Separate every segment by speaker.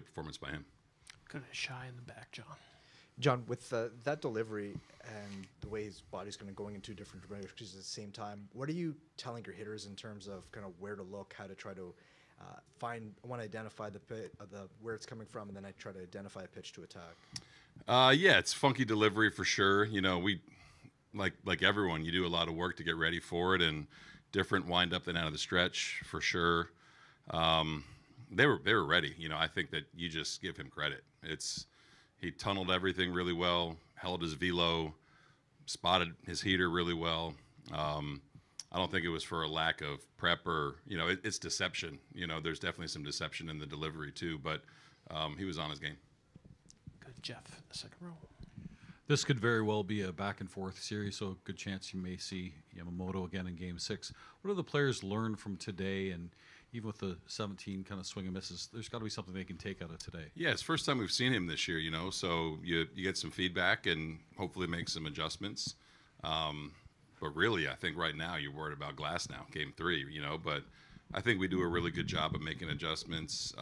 Speaker 1: good performance by him.
Speaker 2: Good shy in the back, John.
Speaker 3: John, with that delivery and the way his body's going in two different directions at the same time, what are you telling your hitters in terms of kind of where to look, how to try to identify the where it's coming from, and then I try to identify a pitch to attack?
Speaker 1: Yeah, it's funky delivery for sure. We like everyone, you do a lot of work to get ready for it, and different wind up than out of the stretch for sure. They were ready. I think that you just give him credit. He tunneled everything really well, held his velo, spotted his heater really well. I don't think it was for a lack of prep or, it's deception. There's definitely some deception in the delivery too, but he was on his game.
Speaker 2: Good, Jeff, in the second row.
Speaker 4: This could very well be a back-and-forth series, so good chance you may see Yamamoto again in Game 6. What do the players learn from today? And even with the 17 kind of swing and misses, there's got to be something they can take out of today.
Speaker 1: Yeah, it's the first time we've seen him this year, so you get some feedback and hopefully make some adjustments. But really, I think right now you're worried about Glass now, Game 3, but I think we do a really good job of making adjustments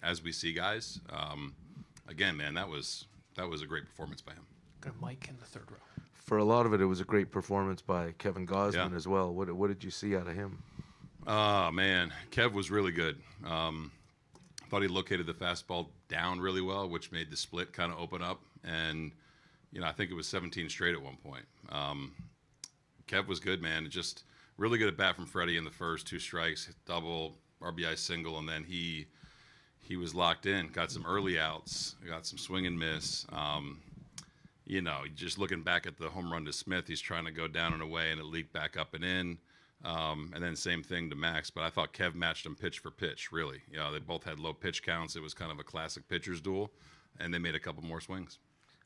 Speaker 1: as we see guys. Again, man, that was a great performance by him.
Speaker 2: Got Mike in the third row.
Speaker 5: For a lot of it was a great performance by Kevin Gausman as well. What did you see out of him?
Speaker 1: Oh, man. Kev was really good. Thought he located the fastball down really well, which made the split kind of open up. And, I think it was 17 straight at one point. Kev was good, man. Just really good at bat from Freddie in the first, 2 strikes, double, RBI single, and then he was locked in. Got some early outs, got some swing and miss. Just looking back at the home run to Smith, he's trying to go down and away, and it leaked back up and in. And then same thing to Max. But I thought Kev matched him pitch for pitch, really. They both had low pitch counts. It was kind of a classic pitcher's duel, and they made a couple more swings.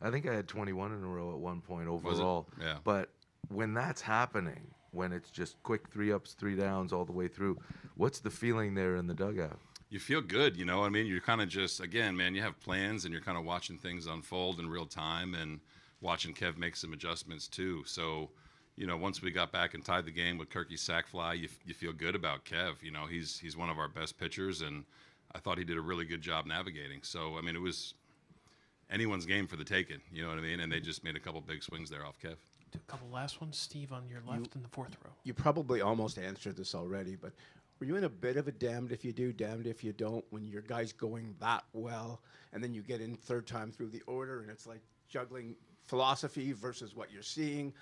Speaker 5: I think I had 21 in a row at one point overall.
Speaker 1: Yeah.
Speaker 5: But when that's happening, when it's just quick 3 ups, 3 downs all the way through, what's the feeling there in the dugout?
Speaker 1: You feel good, You're kind of just, again, man, you have plans, and you're kind of watching things unfold in real time and watching Kev make some adjustments too. So, once we got back and tied the game with Kirky's sac fly, you feel good about Kev. He's one of our best pitchers, and I thought he did a really good job navigating. So, it was anyone's game for the taking, And they just made a couple big swings there off Kev.
Speaker 2: Do a couple last ones. Steve on your left in the fourth row.
Speaker 6: You probably almost answered this already, but were you in a bit of a damned if you do, damned if you don't when your guy's going that well, and then you get in third time through the order, and it's like juggling philosophy versus what you're seeing?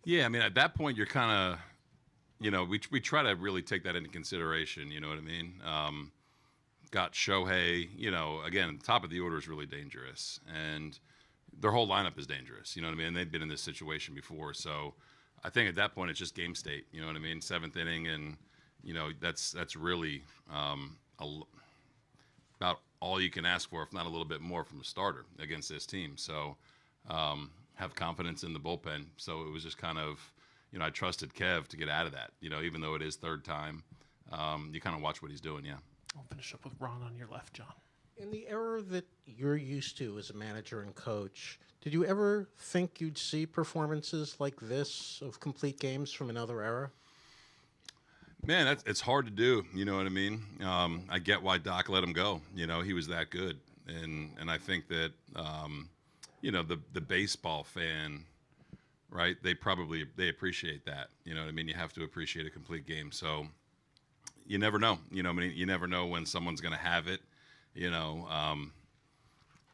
Speaker 1: Yeah, at that point, you're kind of, we try to really take that into consideration, you know what I mean? Got Shohei, again, top of the order is really dangerous, and their whole lineup is dangerous, you know what I mean? And they've been in this situation before, so I think at that point, it's just game state, you know what I mean? 7th inning, and, that's really about all you can ask for, if not a little bit more from a starter against this team. So have confidence in the bullpen. So it was just kind of, I trusted Kev to get out of that, even though it is third time. You kind of watch what he's doing, yeah.
Speaker 2: I'll finish up with Ron on your left, John.
Speaker 7: In the era that you're used to as a manager and coach, did you ever think you'd see performances like this of complete games from another era?
Speaker 1: Man, it's hard to do. You know what I mean? I get why Doc let him go. He was that good, and I think that the baseball fan, right? They appreciate that. You know what I mean? You have to appreciate a complete game. So you never know. You never know when someone's going to have it.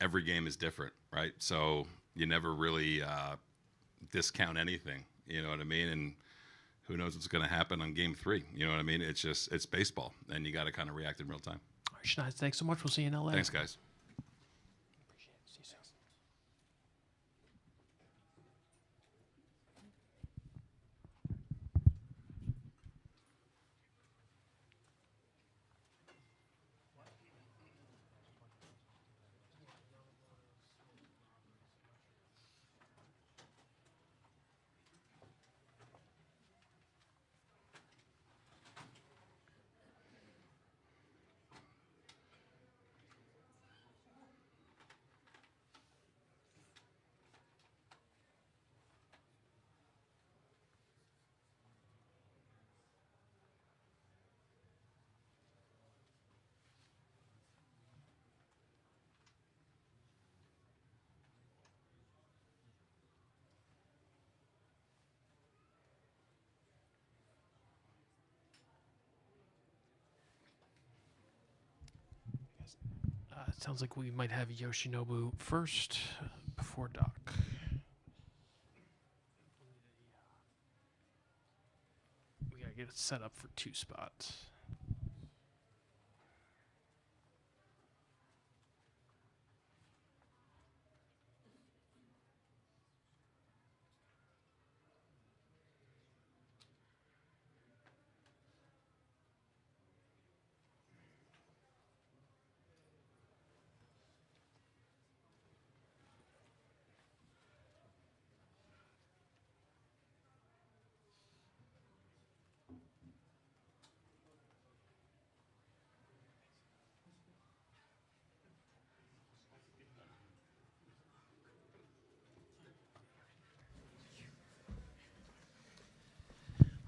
Speaker 1: Every game is different, right? So you never really discount anything. You know what I mean? And who knows what's going to happen on Game 3? You know what I mean? It's baseball, and you got to kind of react in real time.
Speaker 2: All right, Schneider, thanks so much. We'll see you in LA.
Speaker 1: Thanks, guys.
Speaker 2: Appreciate it. See you soon. It sounds like we might have Yoshinobu first before Doc. We gotta get it set up for 2 spots.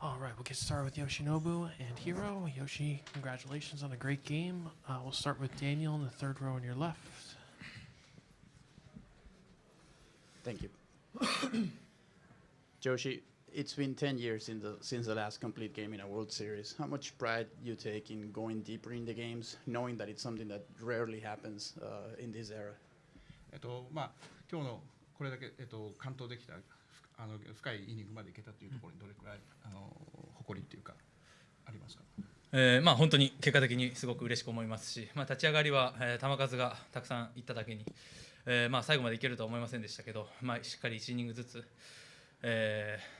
Speaker 2: All right, we'll get started with Yoshinobu and Hiro. Yoshi, congratulations on a great game. We'll start with Daniel in the 3rd row on your left.
Speaker 8: Thank you. Joshi, it's been 10 years since the last complete game in a World Series. How much pride you take in going deeper in the games, knowing that it's something that rarely happens in this era?
Speaker 9: 今日のこれだけ完投できた深いイニングまでいけたというところにどれくらい誇りっていうかありますか？
Speaker 10: 本当に結果的にすごく嬉しく思いますし、立ち上がりは、球数がたくさんいっただけに、最後までいけるとは思いませんでしたけど、しっかり1イニングずつ、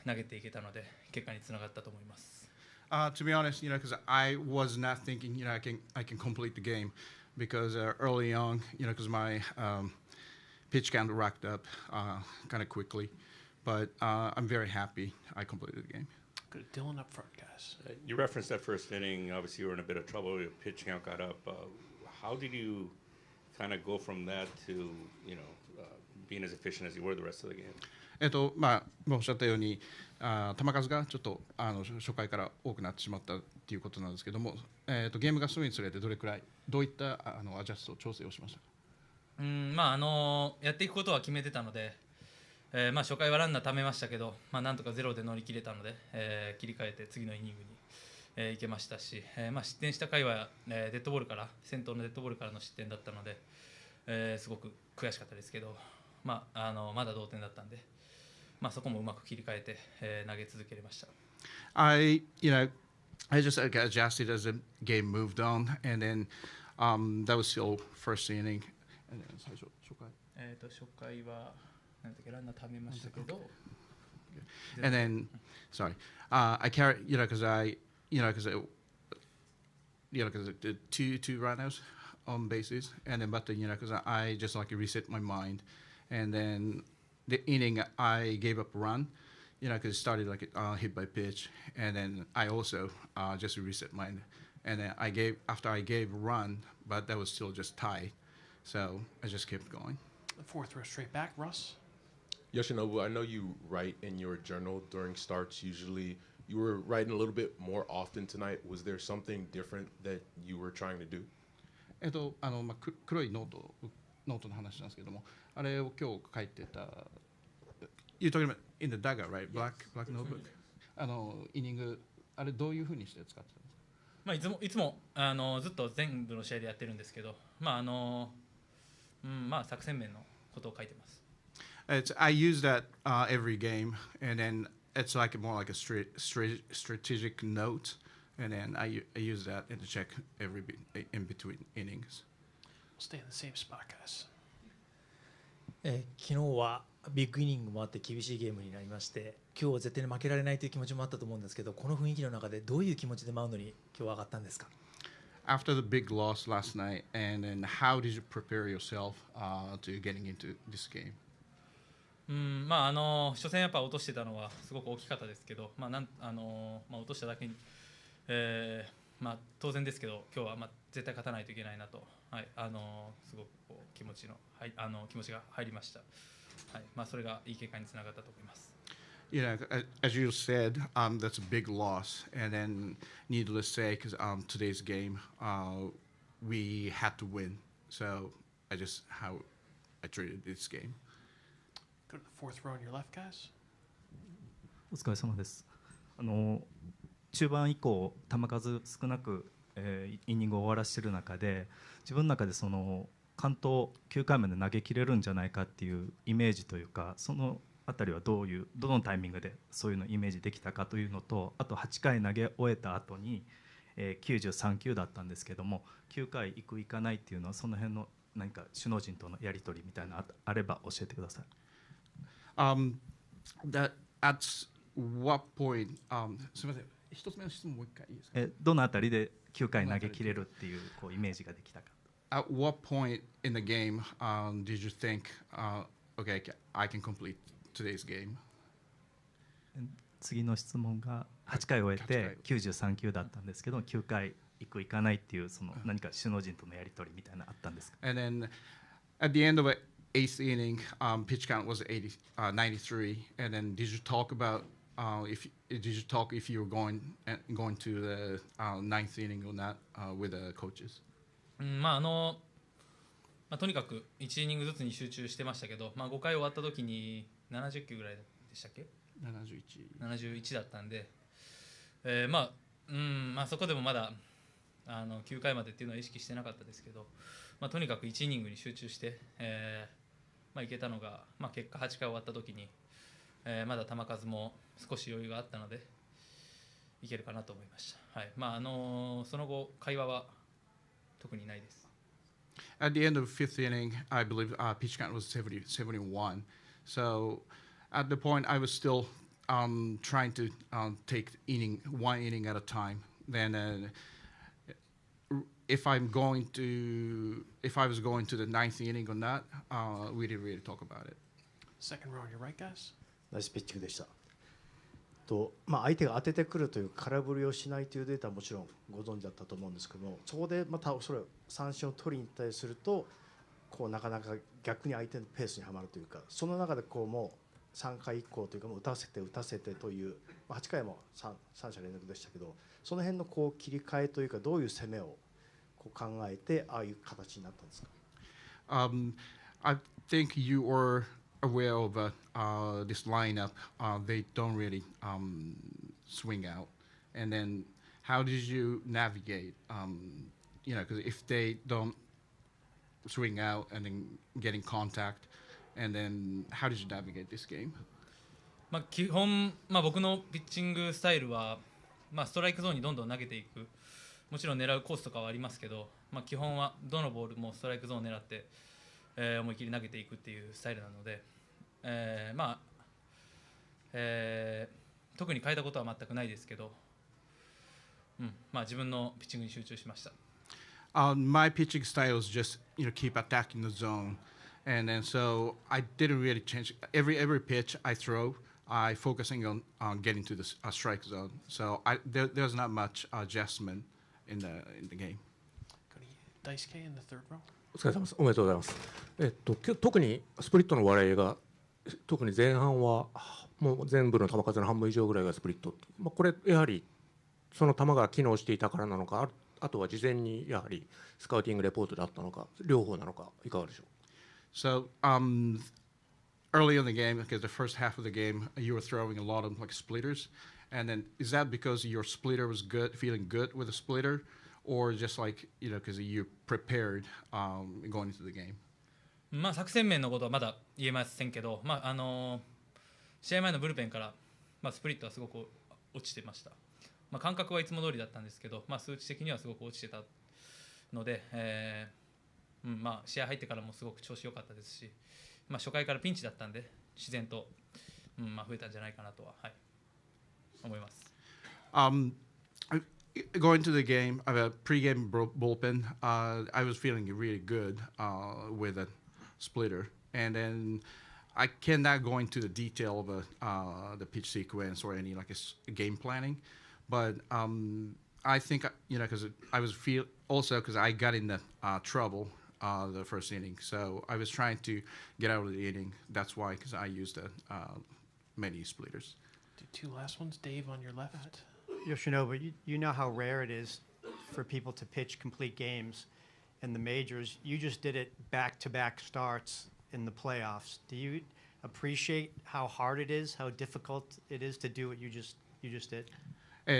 Speaker 10: 投げていけたので結果につながったと思います。
Speaker 9: To be honest, because I was not thinking, I can complete the game because early on, because my pitch count racked up kind of quickly, but I'm very happy I completed the game.
Speaker 2: Good, Dylan up front, guys.
Speaker 11: You referenced that first inning. Obviously, you were in a bit of trouble. Your pitch count got up. How did you kind of go from that to, being as efficient as you were the rest of the game?
Speaker 9: おっしゃったように球数がちょっと初回から多くなってしまったっていうことなんですけども、ゲームが進むにつれてどういったアジャスト調整をしましたか？
Speaker 10: やっていくことは決めてたので、初回はランナー貯めましたけど、なんとかゼロで乗り切れたので、切り替えて次のイニングに、行けましたし、失点した回は、デッドボールから先頭のデッドボールからの失点だったので、すごく悔しかったですけど、まだ同点だったんで、そこもうまく切り替えて、投げ続けれました。
Speaker 9: I just got adjusted as the game moved on, and then that was still first inning. And then 最初
Speaker 10: 初回はなんだっけランナー貯めましたけど。
Speaker 9: And then, sorry, I carried, because I did two runouts on bases, and then but because I just reset my mind, and then the inning I gave up a run, because it started hit by pitch, and then I also just reset mind, and then after I gave a run, but that was still just tied, so I just kept going.
Speaker 2: The 4th row straight back, Russ.
Speaker 12: Yoshinobu, I know you write in your journal during starts. Usually, you were writing a little bit more often tonight. Was there something different that you were trying to do?
Speaker 9: 黒いノートの話なんですけども、あれを今日書いてた。You're talking about in the dugout, right? Black notebook. イニングあれどういう風にして使ってたんですか？
Speaker 10: いつもずっと全部の試合でやってるんですけど、作戦面のことを書いてます。
Speaker 9: I use that every game, and then it's more like a strategic note, and then I use that and to check every in between innings.
Speaker 2: We'll stay in the same spot, guys.
Speaker 13: 昨日はビッグイニングもあって厳しいゲームになりまして、今日は絶対に負けられないという気持ちもあったと思うんですけど、この雰囲気の中でどういう気持ちでマウンドに今日上がったんですか？
Speaker 9: After the big loss last night, and then how did you prepare yourself to getting into this game?
Speaker 10: 初戦やっぱ落としてたのはすごく大きかったですけど、落としただけに、当然ですけど今日は絶対勝たないといけないなと、すごく気持ちが入りました。それがいい結果につながったと思います。
Speaker 9: As you said, that's a big loss, and then needless to say, because today's game, we had to win. So how I treated this game.
Speaker 2: Go to the 4th row on your left, guys.
Speaker 14: お疲れ様です。中盤以降球数少なく、イニングを終わらせている中で自分の中で完投9回まで投げ切れるんじゃないかっていうイメージというか、そのあたりはどのタイミングでそういうのをイメージできたかというのと、あと8回投げ終えた後に、93球だったんですけども、9回行く行かないっていうのは、その辺の何か首脳陣とのやり取りみたいなのあれば教えてください。
Speaker 9: That at what point? すみません。一つ目の質問もう一回いいですか。
Speaker 14: どのあたりで9回投げ切れるっていうこうイメージができたか。
Speaker 9: At what point in the game did you think, okay, I can complete today's game?
Speaker 14: 次の質問が8回終えて93球だったんですけど、9回行く行かないっていうその何か首脳陣とのやり取りみたいなのあったんですか。
Speaker 9: And then at the end of the eighth inning, pitch count was 93. And then did you talk about if you were going to the ninth inning or not with the coaches?
Speaker 10: とにかく1イニングずつに集中してましたけど、5回終わった時に70球ぐらいでしたっけ。71だったんで、そこでもまだ9回までっていうのは意識してなかったですけど、とにかく1イニングに集中して、いけたのが、結果8回終わった時に、まだ球数も少し余裕があったのでいけるかなと思いました。はい、その後会話は特にないです。
Speaker 9: At the end of the fifth inning, I believe pitch count was 71. So at the point, I was still trying to take one inning at a time. Then, if I was going to the ninth inning or not, we didn't really talk about it.
Speaker 2: Second row on your right, guys.
Speaker 15: ナイスピッチングでした。相手が当ててくるという空振りをしないというデータはもちろんご存知だったと思うんですけども、そこでまたそれ三振を取りに対するとなかなか逆に相手のペースにはまるというか、その中でもう3回以降というか打たせてという、8回も 3者連続でしたけど、その辺の切り替えというか、どういう攻めを考えてああいう形になったんですか。
Speaker 9: I think you were aware of this lineup. They don't really swing out. And then how did you navigate? Because if they don't swing out and then getting contact, and then how did you navigate this game?
Speaker 10: 基本、僕のピッチングスタイルは、ストライクゾーンにどんどん投げていく。もちろん狙うコースとかはありますけど、基本はどのボールもストライクゾーンを狙って、思い切り投げていくっていうスタイルなので、特に変えたことは全くないですけど、自分のピッチングに集中しました。
Speaker 9: My pitching style is just keep attacking the zone, and then so I didn't really change every pitch I throw. I focusing on getting to the strike zone. So there's not much adjustment in the game.
Speaker 2: Dice K in the third row.
Speaker 6: お疲れ様です。おめでとうございます。特にスプリットの割合が特に前半はもう全部の球数の半分以上ぐらいがスプリット。これやはりその球が機能していたからなのか、あとは事前にやはりスカウティングレポートであったのか、両方なのかいかがでしょう。
Speaker 9: So early in the game, because the first half of the game, you were throwing a lot of splitters, and then is that because your splitter was good, feeling good with a splitter, or just because you prepared going into the game?
Speaker 10: 作戦面のことはまだ言えませんけど、試合前のブルペンから、スプリットはすごく落ちてました。感覚はいつも通りだったんですけど、数値的にはすごく落ちてたので、試合入ってからもすごく調子良かったですし、初回からピンチだったんで自然と、増えたんじゃないかなとは、思います。
Speaker 9: Going to the game, pre-game bullpen, I was feeling really good with a splitter, and then I cannot go into the detail of the pitch sequence or any a game planning, but I think because I was because I got in the trouble the first inning, so I was trying to get out of the inning. That's why, because I used many splitters.
Speaker 2: Do two last ones, Dave on your left.
Speaker 16: Yoshinobu, you know how rare it is for people to pitch complete games in the majors. You just did it back-to-back starts in the playoffs. Do you appreciate how hard it is, how difficult it is to do what you just did?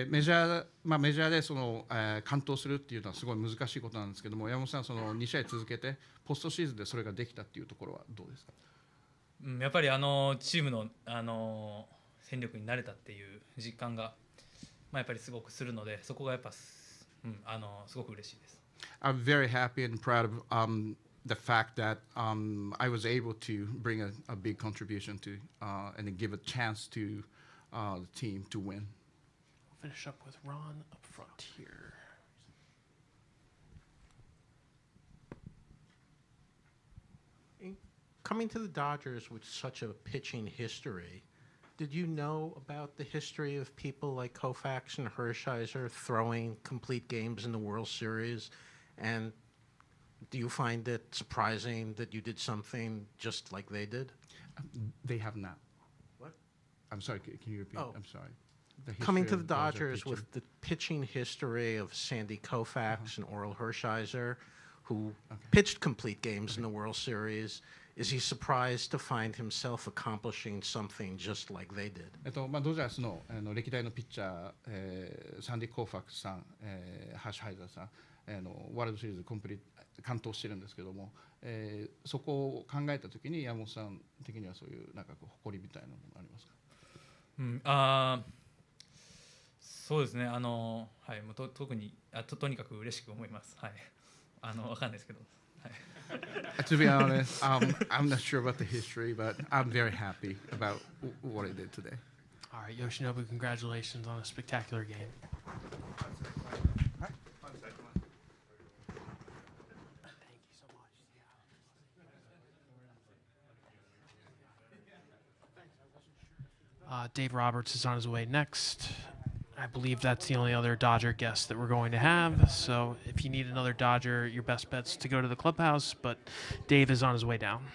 Speaker 9: メジャーで完投するっていうのはすごい難しいことなんですけども、山本さん2試合続けてポストシーズンでそれができたっていうところはどうですか？
Speaker 10: やっぱりチームの戦力に慣れたっていう実感が、やっぱりすごくするので、そこがやっぱすごく嬉しいです。
Speaker 9: I'm very happy and proud of the fact that I was able to bring a big contribution to and give a chance to the team to win.
Speaker 2: Finish up with Ron up front here.
Speaker 7: Coming to the Dodgers with such a pitching history, did you know about the history of people like Koufax and Hershiser throwing complete games in the World Series? And do you find it surprising that you did something just like they did?
Speaker 9: They have not.
Speaker 7: What?
Speaker 9: I'm sorry, can you repeat?
Speaker 7: Oh.
Speaker 9: I'm sorry.
Speaker 7: Coming to the Dodgers with the pitching history of Sandy Koufax and Oral Hershiser, who pitched complete games in the World Series, is he surprised to find himself accomplishing something just like they did?
Speaker 9: ドジャースの歴代のピッチャー、サンディ・コーファックスさん、ハッシュハイザーさん、ワールドシリーズ完投してるんですけども、そこを考えたときに山本さん的にはそういう誇りみたいなものありますか？
Speaker 10: そうですね。はい、もう特にとにかく嬉しく思います。はい。わかんないですけど。はい。
Speaker 9: To be honest, I'm not sure about the history, but I'm very happy about what I did today.
Speaker 2: All right, Yoshinobu, congratulations on a spectacular game. Dave Roberts is on his way next. I believe that's the only other Dodger guest that we're going to have. So if you need another Dodger, your best bet's to go to the clubhouse, but Dave is on his way down.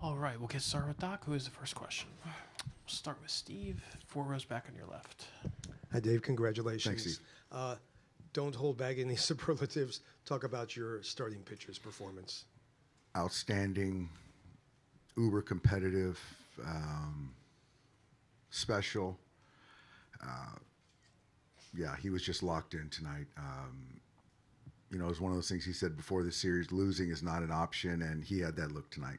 Speaker 2: All right, we'll get started with Doc. Who is the first question? We'll start with Steve. 4 rows back on your left.
Speaker 17: Hi, Dave. Congratulations.
Speaker 15: Thanks, Steve.
Speaker 17: Don't hold back any superlatives. Talk about your starting pitcher's performance.
Speaker 18: Outstanding, uber competitive, special. Yeah, he was just locked in tonight. You know, it was one of those things he said before the series, losing is not an option, and he had that look tonight.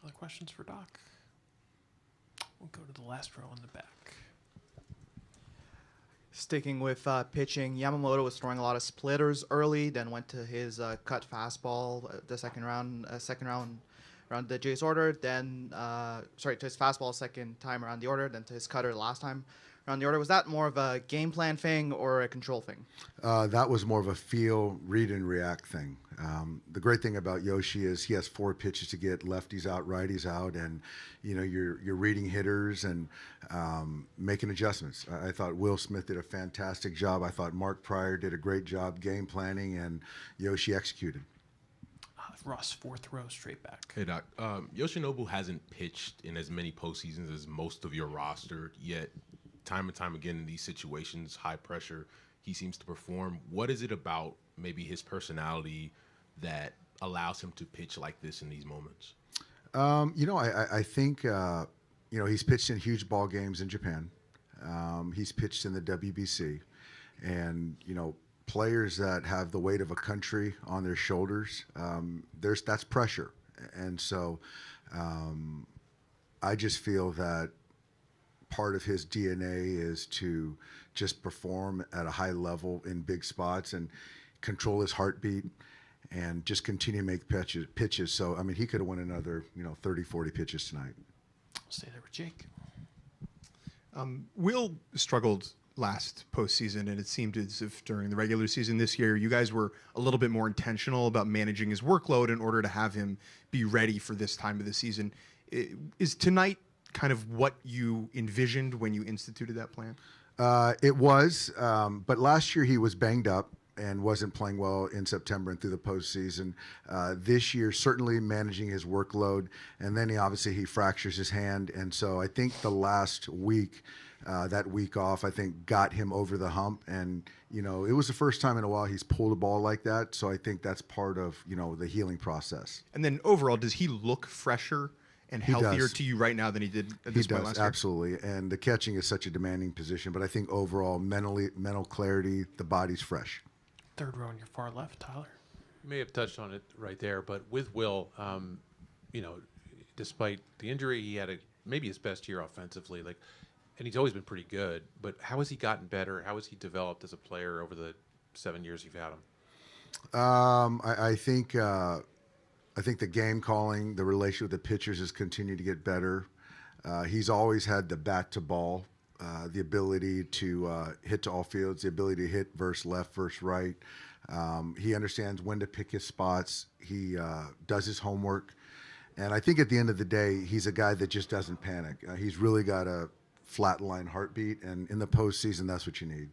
Speaker 2: Other questions for Doc? We'll go to the last row in the back.
Speaker 19: Sticking with pitching, Yamamoto was throwing a lot of splitters early, then went to his cut fastball the second round around the Jays order, then to his fastball second time around the order, then to his cutter last time around the order. Was that more of a game plan thing or a control thing?
Speaker 18: That was more of a feel, read, and react thing. The great thing about Yoshi is he has 4 pitches to get lefties out, righties out, and you know you're reading hitters and making adjustments. I thought Will Smith did a fantastic job. I thought Mark Pryor did a great job game planning, and Yoshi executed.
Speaker 2: Russ, 4th row, straight back.
Speaker 12: Hey, Doc. Yoshinobu hasn't pitched in as many postseasons as most of your roster, yet time and time again in these situations, high pressure, he seems to perform. What is it about maybe his personality that allows him to pitch like this in these moments?
Speaker 18: You know, I think, you know, he's pitched in huge ball games in Japan. He's pitched in the WBC. And, you know, players that have the weight of a country on their shoulders, that's pressure. And so I just feel that part of his DNA is to just perform at a high level in big spots and control his heartbeat and just continue to make pitches. So, I mean, he could have won another, 30, 40 pitches tonight.
Speaker 2: I'll stay there with Jake.
Speaker 20: Will struggled last postseason, and it seemed as if during the regular season this year, you guys were a little bit more intentional about managing his workload in order to have him be ready for this time of the season. Is tonight kind of what you envisioned when you instituted that plan?
Speaker 18: It was, but last year he was banged up and wasn't playing well in September and through the postseason. This year, certainly managing his workload, and then he fractures his hand, and so I think the last week, that week off, I think got him over the hump, and it was the first time in a while he's pulled a ball like that, so I think that's part of the healing process.
Speaker 20: And then overall, does he look fresher and healthier to you right now than he did at this point last year?
Speaker 18: Absolutely. And the catching is such a demanding position, but I think overall mental clarity, the body's fresh.
Speaker 2: 3rd row on your far left, Tyler.
Speaker 21: You may have touched on it right there, but with Will, despite the injury, he had maybe his best year offensively, and he's always been pretty good. But how has he gotten better? How has he developed as a player over the 7 years you've had him?
Speaker 18: I think the game calling, the relationship with the pitchers has continued to get better. He's always had the bat to ball, the ability to hit to all fields, the ability to hit versus left versus right. He understands when to pick his spots. He does his homework. And I think at the end of the day, he's a guy that just doesn't panic. He's really got a flatline heartbeat, and in the postseason, that's what you need.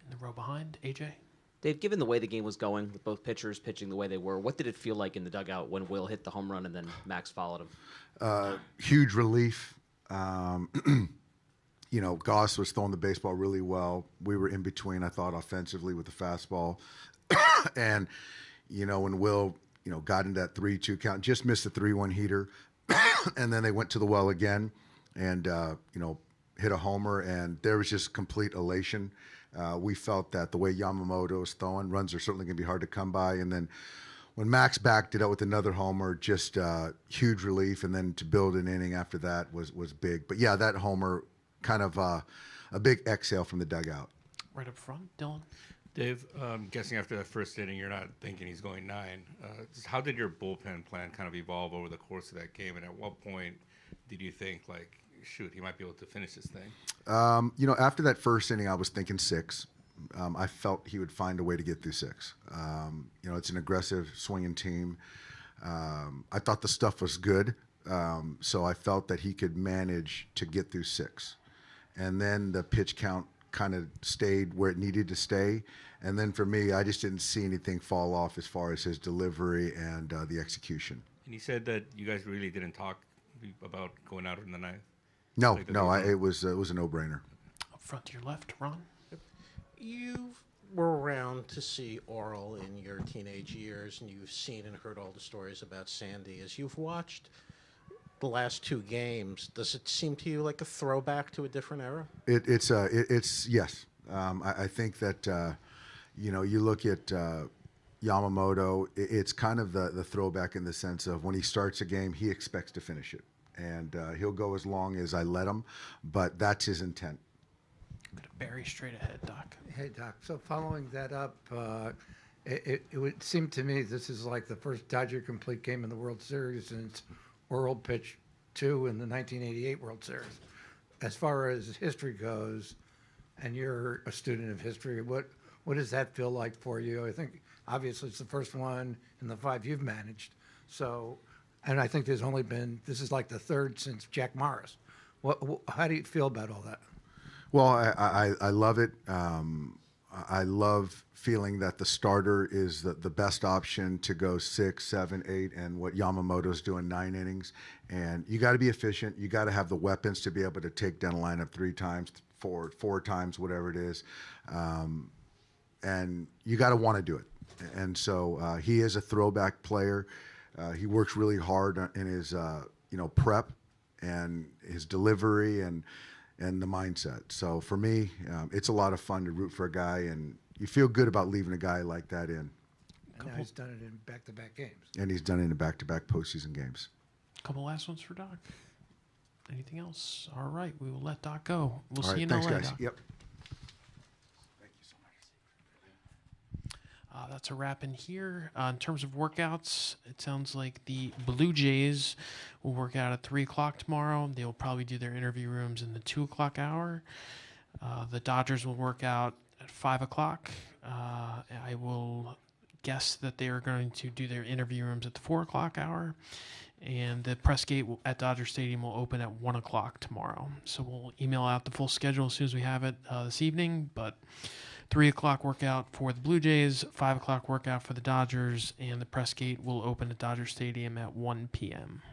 Speaker 2: In the row behind, AJ.
Speaker 22: Dave, given the way the game was going, with both pitchers pitching the way they were, what did it feel like in the dugout when Will hit the home run and then Max followed him?
Speaker 18: Huge relief. Goss was throwing the baseball really well. We were in between, I thought, offensively with the fastball. And, when Will, got into that 3-2 count, just missed the 3-1 heater. And then they went to the well again and, hit a homer. And there was just complete elation. We felt that the way Yamamoto is throwing, runs are certainly going to be hard to come by. And then when Max backed it up with another homer, just huge relief. And then to build an inning after that was big. But, yeah, that homer, kind of a big exhale from the dugout.
Speaker 2: Right up front, Dylan.
Speaker 11: Dave, I'm guessing after that first inning, you're not thinking he's going 9. How did your bullpen plan kind of evolve over the course of that game? And at what point did you think, shoot, he might be able to finish this thing?
Speaker 18: After that first inning, I was thinking 6. I felt he would find a way to get through 6. It's an aggressive swinging team. I thought the stuff was good, so I felt that he could manage to get through 6. And then the pitch count kind of stayed where it needed to stay. And then for me, I just didn't see anything fall off as far as his delivery and the execution.
Speaker 11: And he said that you guys really didn't talk about going out in the ninth.
Speaker 18: No,
Speaker 11: Like the
Speaker 18: no,
Speaker 11: reason-
Speaker 18: it was a no-brainer.
Speaker 2: Up front to your left, Ron.
Speaker 7: You were around to see Oral in your teenage years, and you've seen and heard all the stories about Sandy. As you've watched the last two games, does it seem to you like a throwback to a different era?
Speaker 18: It's yes. I think that you look at Yamamoto. It's kind of the throwback in the sense of when he starts a game, he expects to finish it, and he'll go as long as I let him. But that's his intent.
Speaker 2: I'm gonna bury straight ahead, Doc.
Speaker 3: Hey, Doc. So following that up, it would seem to me this is like the first Dodger complete game in the World Series since Oral pitched 2 in the 1988 World Series. As far as history goes, and you're a student of history, what does that feel like for you? I think obviously it's the first one in the 5 you've managed. So, and I think this is like the third since Jack Morris. How do you feel about all that?
Speaker 18: Well, I love it. I love feeling that the starter is the best option to go 6, 7, 8, and what Yamamoto's doing 9 innings. And you got to be efficient. You got to have the weapons to be able to take down a lineup 3 times, 4 times, whatever it is. And you got to want to do it. And so he is a throwback player. He works really hard in his prep and his delivery and the mindset. So for me, it's a lot of fun to root for a guy, and you feel good about leaving a guy like that in.
Speaker 3: And now he's done it in back-to-back games.
Speaker 18: And he's done it in back-to-back postseason games.
Speaker 2: Couple last ones for Doc. Anything else? All right, we will let Doc go. We'll
Speaker 18: All
Speaker 2: see
Speaker 18: right,
Speaker 2: you in
Speaker 18: thanks,
Speaker 2: LA,
Speaker 18: guys.
Speaker 2: Doc.
Speaker 18: Yep.
Speaker 2: That's a wrap in here. In terms of workouts, it sounds like the Blue Jays will work out at 3 o'clock tomorrow. They'll probably do their interview rooms in the 2 o'clock hour. The Dodgers will work out at 5 o'clock. I will guess that they are going to do their interview rooms at the 4 o'clock hour. And the press gate at Dodger Stadium will open at 1 o'clock tomorrow. So we'll email out the full schedule as soon as we have it this evening. But 3 o'clock workout for the Blue Jays, 5 o'clock workout for the Dodgers, and the press gate will open at Dodger Stadium at 1 p.m.